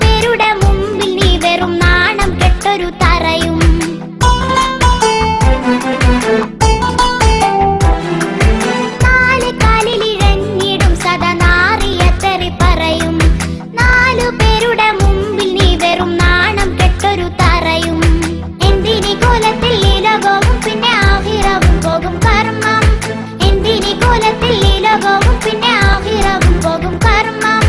പേരുടെ മുമ്പിൽ നീ വെറും നാണം കെട്ടൊരു തറയും. നാല് കാലിലിഴഞ്ഞിടും സദാ നാറിയ തെറി പറയും. പേരുടെ മുമ്പിൽ നീ വെറും നാണം കെട്ടൊരു തറയും. എന്തിനി കോലത്തിൽ ഈ ലോകവും പിന്നെ ആഖിറവും പോകും കർമ്മം. എന്തിനി കോലത്തിൽ ഈ ലോകവും പിന്നെ ആഖിറവും പോകും കർമ്മം.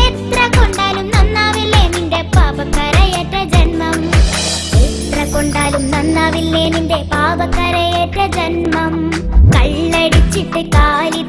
എത്ര കൊണ്ടാലും നന്നാവില്ലേ നിന്റെ പാപക്കരയേറ്റ ജന്മം. എത്ര കൊണ്ടാലും നന്നാവില്ലേ നിന്റെ പാപക്കരയേറ്റ ജന്മം. കള്ളടിച്ചിട്ട് കാലി